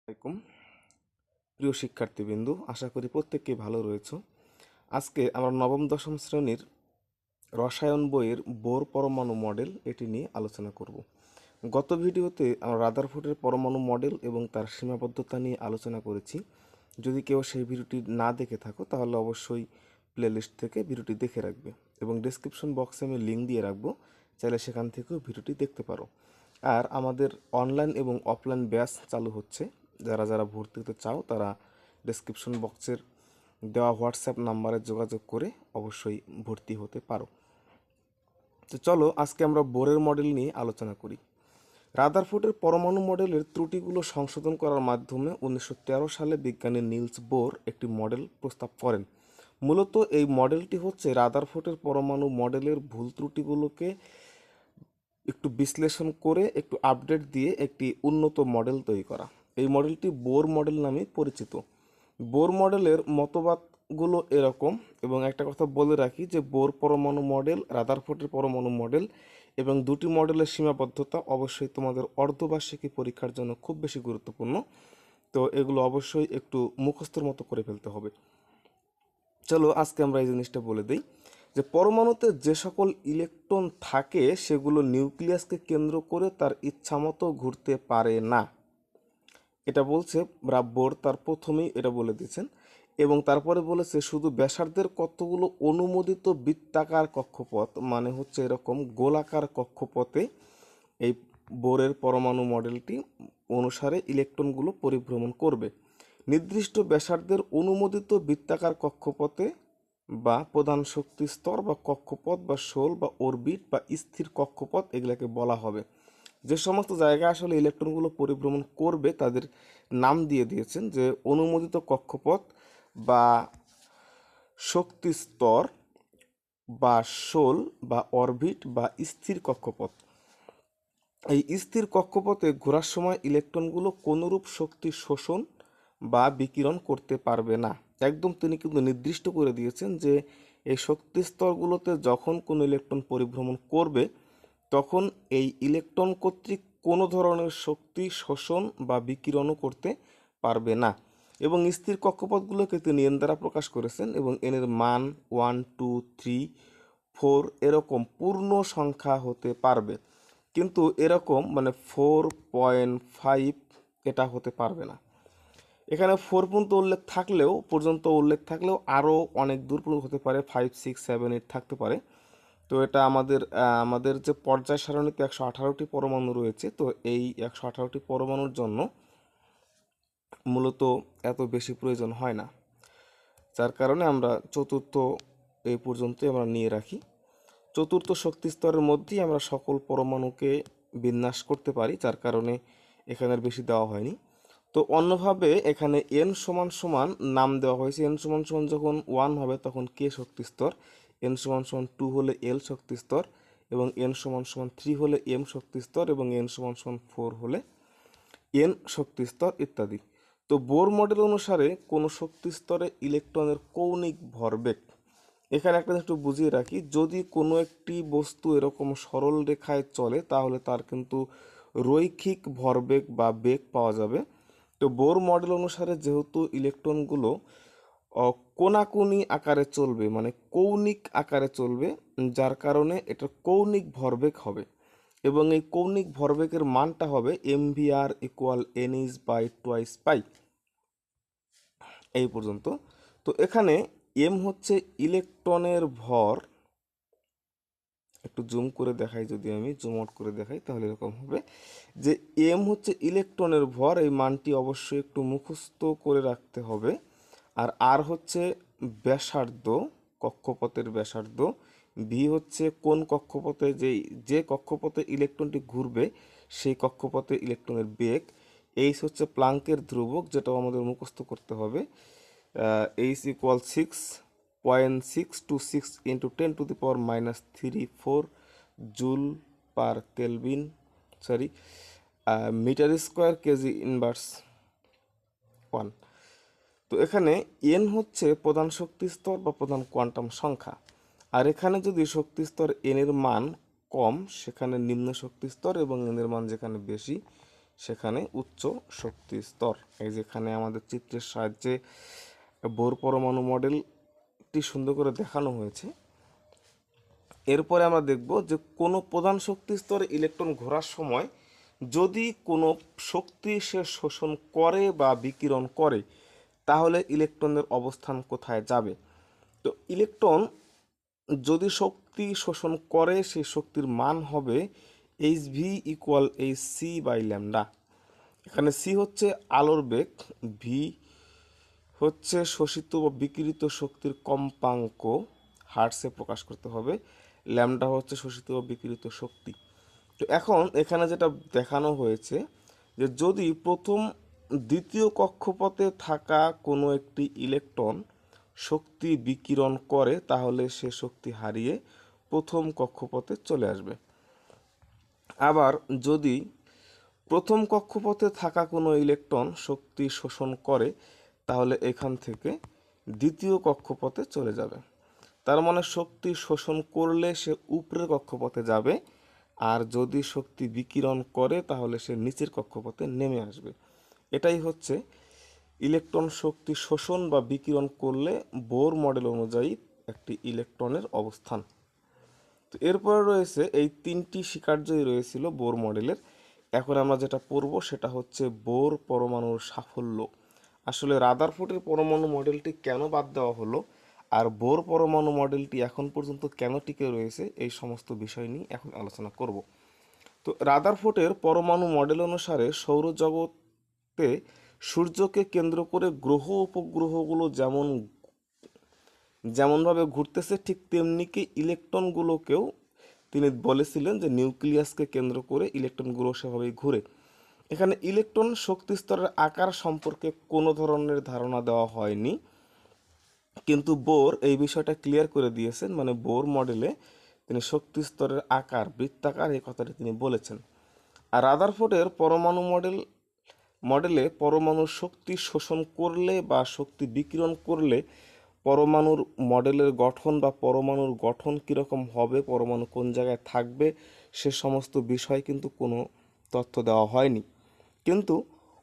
আসসালামাইকুম প্রিয় শিক্ষার্থীবৃন্দু, আশা করি প্রত্যেককেই ভালো রয়েছে। আজকে আমরা নবম দশম শ্রেণীর রসায়ন বইয়ের বোর পরমাণু মডেল এটি নিয়ে আলোচনা করব। গত ভিডিওতে আমরা রাদারফোর্ডের পরমাণু মডেল এবং তার সীমাবদ্ধতা নিয়ে আলোচনা করেছি। যদি কেউ সেই ভিডিওটি না দেখে থাকো তাহলে অবশ্যই প্লেলিস্ট থেকে ভিডিওটি দেখে রাখবে এবং ডেসক্রিপশন বক্সে আমি লিঙ্ক দিয়ে রাখবো, চাইলে সেখান থেকেও ভিডিওটি দেখতে পারো। আর আমাদের অনলাইন এবং অফলাইন ব্যাচ চালু হচ্ছে। যারা যারা ভর্তি হতে চাও তারা ডেসক্রিপশন বক্সের দেওয়া হোয়াটসঅ্যাপ নাম্বারে যোগাযোগ করে অবশ্যই ভর্তি হতে পারো। তো চলো আজকে আমরা বোরের মডেল নিয়ে আলোচনা করি। রাদারফোর্ডের পরমাণু মডেলের ত্রুটিগুলো সংশোধন করার মাধ্যমে 1913 সালে বিজ্ঞানী নিলস বোর একটি মডেল প্রস্তাব করেন। মূলত এই মডেলটি হচ্ছে রাদারফোর্ডের পরমাণু মডেলের ভুল ত্রুটিগুলোকে একটু বিশ্লেষণ করে একটু আপডেট দিয়ে একটি উন্নত মডেল তৈরি করা। এই মডেলটি বোর মডেল নামে পরিচিত। বোর মডেলের মতবাদগুলো এরকম, এবং একটা কথা বলে রাখি যে বোর পরমাণু মডেল, রাদারফোর্ডের পরমাণু মডেল এবং দুটি মডেলের সীমাবদ্ধতা অবশ্যই তোমাদের অর্ধবার্ষিকী পরীক্ষার জন্য খুব বেশি গুরুত্বপূর্ণ। তো এগুলো অবশ্যই একটু মুখস্থর মতো করে ফেলতে হবে। চলো আজকে আমরা এই জিনিসটা বলে দিই যে পরমাণুতে যে সকল ইলেকট্রন থাকে সেগুলো নিউক্লিয়াসকে কেন্দ্র করে তার ইচ্ছামতো ঘুরতে পারে না। এটা বলছে বোর, তার প্রথমেই এটা বলে দিয়েছেন। এবং তারপরে বলেছে শুধু ব্যাসার্ধের কতগুলো অনুমোদিত বৃত্তাকার কক্ষপথ, মানে হচ্ছে এরকম গোলাকার কক্ষপথে এই বোরের পরমাণু মডেলটি অনুসারে ইলেকট্রনগুলো পরিভ্রমণ করবে। নির্দিষ্ট ব্যাসার্ধের অনুমোদিত বৃত্তাকার কক্ষপথে বা প্রধান শক্তি স্তর বা কক্ষপথ বা শোল বা অরবিট বা স্থির কক্ষপথ এগুলাকে বলা হবে। যে সমস্ত জায়গায় আসলে ইলেকট্রনগুলো পরিভ্রমণ করবে তাদের নাম দিয়ে দিয়েছেন, যে অনুমোদিত কক্ষপথ বা শক্তি স্তর বা শোল বা অরবিট বা স্থির কক্ষপথ। এই স্থির কক্ষপথে ঘোরার সময় ইলেকট্রনগুলো কোনরূপ শক্তি শোষণ বা বিকিরণ করতে পারবে না। একদম তিনি কিন্তু নির্দিষ্ট করে দিয়েছেন যে এই শক্তি স্তরগুলোতে যখন কোনো ইলেকট্রন পরিভ্রমণ করবে তখন এই ইলেকট্রন কর্তৃক কোনো ধরনের শক্তি শোষণ বা বিকিরণও করতে পারবে না। এবং স্থির কক্ষপথগুলোকে তিনি এন দ্বারা প্রকাশ করেছেন এবং এনের মান 1, 2, 3, 4 এরকম পূর্ণ সংখ্যা হতে পারবে, কিন্তু এরকম মানে 4.5 এটা হতে পারবে না। এখানে 4 পর্যন্ত উল্লেখ থাকলেও আরও অনেক দূর পর্যন্ত হতে পারে, 5, 6, 7, 8 থাকতে পারে। তো এটা আমাদের যে পর্যায় সারণীতে 118টি পরমাণু রয়েছে, তো এই 118টি পরমাণুর জন্য মূলত এত বেশি প্রয়োজন হয় না, যার কারণে আমরা চতুর্থ এই পর্যন্তই আমরা নিয়ে রাখি। চতুর্থ শক্তি স্তরের মধ্যেই আমরা সকল পরমাণুকে বিন্যাস করতে পারি, যার কারণে এখানের বেশি দেওয়া হয়নি। তো অন্যভাবে এখানে এন সমান সমান নাম দেওয়া হয়েছে। এন সমান সমান যখন 1 হবে তখন কে শক্তি স্তর, এন সমান সমান 2 হলে এল শক্তি স্তর, এবং এন সমান সমান 3 হলে এম শক্তি স্তর, এবং এন সমান সমান 4 হলে এন শক্তি স্তর ইত্যাদি। তো বোর মডেল অনুসারে কোনো শক্তি স্তরে ইলেকট্রনের কৌণিক ভরবেগ, এখানে একটা একটু বুঝিয়ে রাখি, যদি কোনো একটি বস্তু এরকম সরল রেখায় চলে তাহলে তার কিন্তু রৈখিক ভরবেগ বা বেগ পাওয়া যাবে। তো বোর মডেল অনুসারে যেহেতু ইলেকট্রনগুলো কোনাকুনি আকারে চলবে, মানে কৌণিক আকারে চলবে, যার কারণে এটা কৌণিক ভরবেগ হবে, এবং এই কৌণিক ভরবেগের মানটা হবে mvr equal nh by twice pi. এই পর্যন্ত। তো এখানে এম হচ্ছে ইলেকট্রনের ভর, একটু জুম করে দেখাই, যদি আমি জুম আউট করে দেখাই তাহলে এরকম হবে যে এম হচ্ছে ইলেকট্রনের ভর, এই মানটি অবশ্যই একটু মুখস্থ করে রাখতে হবে। আর আর হচ্ছে ব্যাসার্ধ, কক্ষপথের ব্যাসার্ধ। ভি হচ্ছে কোন কক্ষপথে যে কক্ষপথে ইলেকট্রনটি ঘুরবে সেই কক্ষপথে ইলেকট্রনের বেগ। এইচ হচ্ছে প্লাঙ্কের ধ্রুবক, যেটাও আমাদের মুখস্থ করতে হবে। H equal 6.626 into 10⁻³ joule per kelvin, sorry, metre square KG inverse 1। তো এখানে এন হচ্ছে প্রধান শক্তি স্তর বা প্রধান কোয়ান্টাম সংখ্যা, আর এখানে যদি শক্তি স্তর এন এর মান কম সেখানে নিম্ন শক্তি স্তর, এবং এন এর মান যেখানে বেশি সেখানে উচ্চ শক্তি স্তর। এই যেখানে আমাদের চিত্রের সাহায্যে বোর পরমাণু মডেলটি সুন্দর করে দেখানো হয়েছে। এরপরে আমরা দেখব যে কোনো প্রধান শক্তি স্তরে ইলেকট্রন ঘোরার সময় যদি কোনো শক্তি সে শোষণ করে বা বিকিরণ করে, তাহলে ইলেকট্রনের অবস্থান কোথায় যাবে। তো ইলেকট্রন যদি শক্তি শোষণ করে, সেই শক্তির মান হবে HV equal HC by lambda. এখানে সি হচ্ছে আলোর বেগ, ভি হচ্ছে শোষিত বা বিকিরিত শক্তির কম্পাঙ্ক, হার্টসে প্রকাশ করতে হবে, ল্যামডা হচ্ছে শোষিত বা বিকিরিত শক্তি। তো এখন এখানে যেটা দেখানো হয়েছে যে যদি দ্বিতীয় কক্ষপথে থাকা কোনো একটি ইলেকট্রন শক্তি বিকিরণ করে, তাহলে সে শক্তি হারিয়ে প্রথম কক্ষপথে চলে আসবে। আবার যদি প্রথম কক্ষপথে থাকা কোনো ইলেকট্রন শক্তি শোষণ করে, তাহলে এখান থেকে দ্বিতীয় কক্ষপথে চলে যাবে। তার মানে শক্তি শোষণ করলে সে উপরের কক্ষপথে যাবে, আর যদি শক্তি বিকিরণ করে তাহলে সে নিচের কক্ষপথে নেমে আসবে। এটাই হচ্ছে ইলেকট্রন শক্তি শোষণ বা বিকিরণ করলে বোর মডেল অনুযায়ী একটি ইলেকট্রনের অবস্থান। তো এরপরে রয়েছে এই তিনটি স্বীকার্যই রয়েছিল বোর মডেলের। এখন আমরা যেটা পড়ব সেটা হচ্ছে বোর পরমাণুর সাফল্য। আসলে রাদারফোর্ডের পরমাণু মডেলটি কেন বাদ দেওয়া হলো, আর বোর পরমাণু মডেলটি এখন পর্যন্ত কেন টিকে রয়েছে, এই সমস্ত বিষয় নিয়ে এখন আলোচনা করব। তো রাদারফোর্ডের পরমাণু মডেল অনুসারে সৌরজগতে সূর্যকে কেন্দ্র করে গ্রহ উপগ্রহগুলো যেমনভাবে ঘুরতেছে, ঠিক তেমনি কি ইলেকট্রনগুলোকেও তিনি বলেছিলেন যে নিউক্লিয়াসকে কেন্দ্র করে ইলেকট্রনগুলো সেভাবেই ঘুরে। এখানে ইলেকট্রন শক্তি স্তরের আকার সম্পর্কে কোনো ধরনের ধারণা দেওয়া হয়নি, কিন্তু বোর এই বিষয়টা ক্লিয়ার করে দিয়েছেন। মানে বোর মডেলে তিনি শক্তি স্তরের আকার বৃত্তাকার, এই কথাটি তিনি বলেছেন। আর রাদারফোর্ডের পরমাণু মডেলে পরমাণুর শক্তি শোষণ করলে বা শক্তি বিকিরণ করলে পরমাণুর মডেলের গঠন বা পরমাণুর গঠন কীরকম হবে, পরমাণু কোন জায়গায় থাকবে, সে সমস্ত বিষয় কিন্তু কোনো তথ্য দেওয়া হয়নি। কিন্তু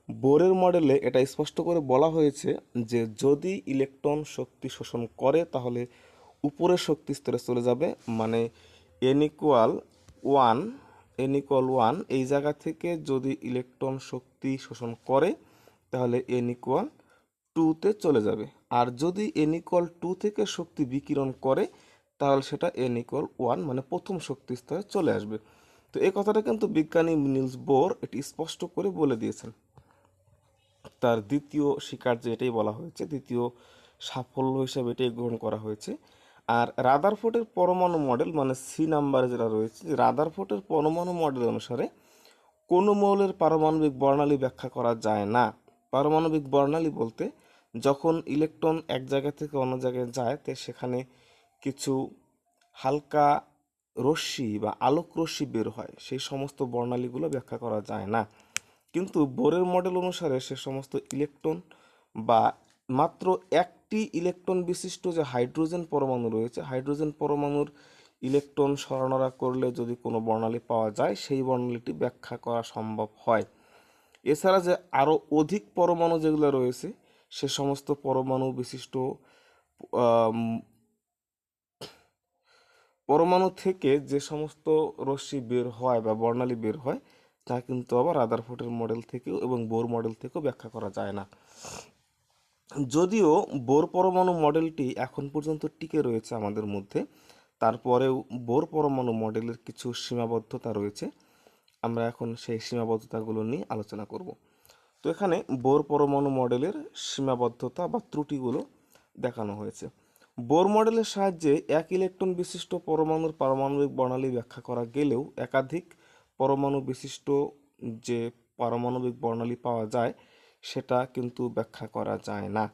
বোরের মডেলে এটা স্পষ্ট করে বলা হয়েছে যে যদি ইলেকট্রন শক্তি শোষণ করে তাহলে উপরের শক্তি স্তরে চলে যাবে। মানে n=1 এই জায়গা থেকে যদি ইলেকট্রন শক্তি শোষণ করে তাহলে n=2-তে চলে যাবে। আর যদি n=2 থেকে শক্তি বিকিরণ করে তাহলে সেটা n=1 মানে প্রথম শক্তি স্তরে চলে আসবে। তো এই কথাটা কিন্তু বিজ্ঞানী নিলস বোর এটি স্পষ্ট করে বলে দিয়েছেন। তার দ্বিতীয় স্বীকার্যে এটাই বলা হয়েছে, দ্বিতীয় সাফল্য হিসাবে এটাই গ্রহণ করা হয়েছে। আর রাদারফোর্ডের পরমাণু মডেল মানে সি নাম্বারে যেটা রয়েছে, রাদারফোর্ডের পরমাণু মডেল অনুসারে কোনো মৌলের পারমাণবিক বর্ণালী ব্যাখ্যা করা যায় না। পারমাণবিক বর্ণালী বলতে যখন ইলেকট্রন এক জায়গা থেকে অন্য জায়গায় যায়, তো সেখানে কিছু হালকা রশ্মি বা আলোক রশ্মি বের হয়, সেই সমস্ত বর্ণালীগুলো ব্যাখ্যা করা যায় না। কিন্তু বোরের মডেল অনুসারে সে সমস্ত ইলেকট্রন বা মাত্র একটি ইলেকট্রন বিশিষ্ট যে হাইড্রোজেন পরমাণু রয়েছে, হাইড্রোজেন পরমাণুর ইলেকট্রন সরানোরা করলে যদি কোনো বর্ণালী পাওয়া যায়, সেই বর্ণালীটি ব্যাখ্যা করা সম্ভব হয়। এছাড়া যে আরও অধিক পরমাণু যেগুলো রয়েছে, সে সমস্ত পরমাণু বিশিষ্ট আম, পরমাণু থেকে যে সমস্ত রশ্মি বের হয় বা বর্ণালী বের হয়, তা কিন্তু আবার রাদারফোর্ডের মডেল থেকেও এবং বোর মডেল থেকেও ব্যাখ্যা করা যায় না। যদিও বোর পরমাণু মডেলটি এখন পর্যন্ত টিকে রয়েছে আমাদের মধ্যে, তারপরেও বোর পরমাণু মডেলের কিছু সীমাবদ্ধতা রয়েছে। আমরা এখন সেই সীমাবদ্ধতাগুলো নিয়ে আলোচনা করব। তো এখানে বোর পরমাণু মডেলের সীমাবদ্ধতা বা ত্রুটিগুলো দেখানো হয়েছে। বোর মডেলের সাহায্যে এক ইলেকট্রন বিশিষ্ট পরমাণুর পারমাণবিক বর্ণালী ব্যাখ্যা করা গেলেও একাধিক পরমাণু বিশিষ্ট যে পারমাণবিক বর্ণালী পাওয়া যায়, সেটা কিন্তু ব্যাখ্যা করা যায় না।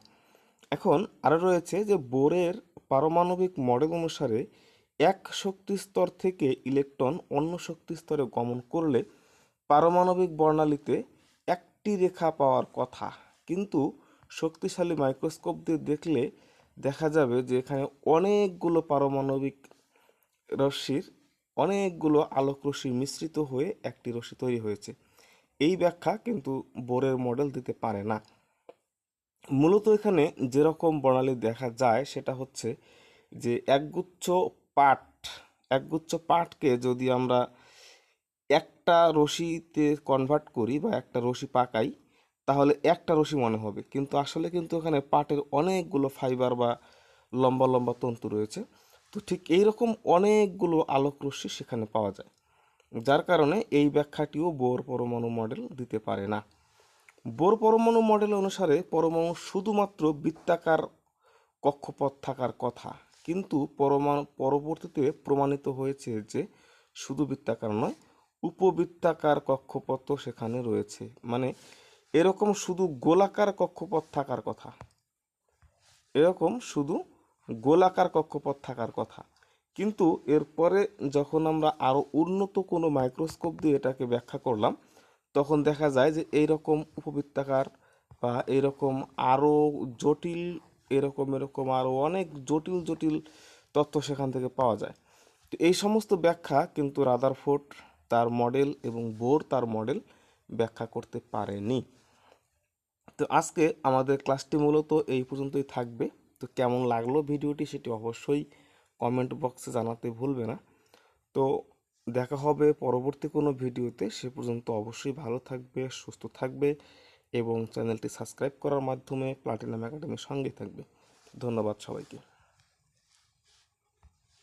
এখন আরও রয়েছে যে বোরের পারমাণবিক মডেল অনুসারে এক শক্তি স্তর থেকে ইলেকট্রন অন্য শক্তি স্তরে গমন করলে পারমাণবিক বর্ণালীতে একটি রেখা পাওয়ার কথা, কিন্তু শক্তিশালী মাইক্রোস্কোপ দিয়ে দেখলে দেখা যাবে যে এখানে অনেকগুলো পারমাণবিক রশ্মির অনেকগুলো আলোক রশ্মি মিশ্রিত হয়ে একটি রশ্মি তৈরি হয়েছে। এই ব্যাখ্যা কিন্তু বোরের মডেল দিতে পারে না। মূলত এখানে যেরকম বর্ণালী দেখা যায় সেটা হচ্ছে যে একগুচ্ছ পাটকে যদি আমরা একটা রশিতে কনভার্ট করি বা একটা রশি পাকাই, তাহলে একটা রশি মনে হবে, কিন্তু আসলে কিন্তু এখানে পাটের অনেকগুলো ফাইবার বা লম্বা লম্বা তন্তু রয়েছে। তো ঠিক এইরকম অনেকগুলো আলোক রশ্মি সেখানে পাওয়া যায়, যার কারণে এই ব্যাখ্যাটিও বোর পরমাণু মডেল দিতে পারে না। বোর পরমাণু মডেল অনুসারে পরমাণু শুধুমাত্র বৃত্তাকার কক্ষপথ থাকার কথা, কিন্তু পরবর্তীতে প্রমাণিত হয়েছে যে শুধু বৃত্তাকার নয়, উপবৃত্তাকার কক্ষপথও সেখানে রয়েছে। মানে এরকম শুধু গোলাকার কক্ষপথ থাকার কথা, এরকম শুধু গোলাকার কক্ষপথ থাকার কথা, কিন্তু এরপরে যখন আমরা আরও উন্নত কোনো মাইক্রোস্কোপ দিয়ে এটাকে ব্যাখ্যা করলাম, তখন দেখা যায় যে এইরকম উপবৃত্তাকার বা এরকম আরও জটিল, এরকম আরও অনেক জটিল জটিল তথ্য সেখান থেকে পাওয়া যায়। তো এই সমস্ত ব্যাখ্যা কিন্তু রাদারফোর্ড তার মডেল এবং বোর তার মডেল ব্যাখ্যা করতে পারেনি। তো আজকে আমাদের ক্লাসটি মূলত এই পর্যন্তই থাকবে। তো কেমন লাগলো ভিডিওটি সেটি অবশ্যই কমেন্ট বক্সে জানাতে ভুলবে না। তো দেখা হবে পরবর্তী কোনো ভিডিওতে। সে পর্যন্ত অবশ্যই ভালো থাকবে, সুস্থ থাকবে এবং চ্যানেলটি সাবস্ক্রাইব করার মাধ্যমে প্লাটিনাম একাডেমির সঙ্গে থাকবে। ধন্যবাদ সবাইকে।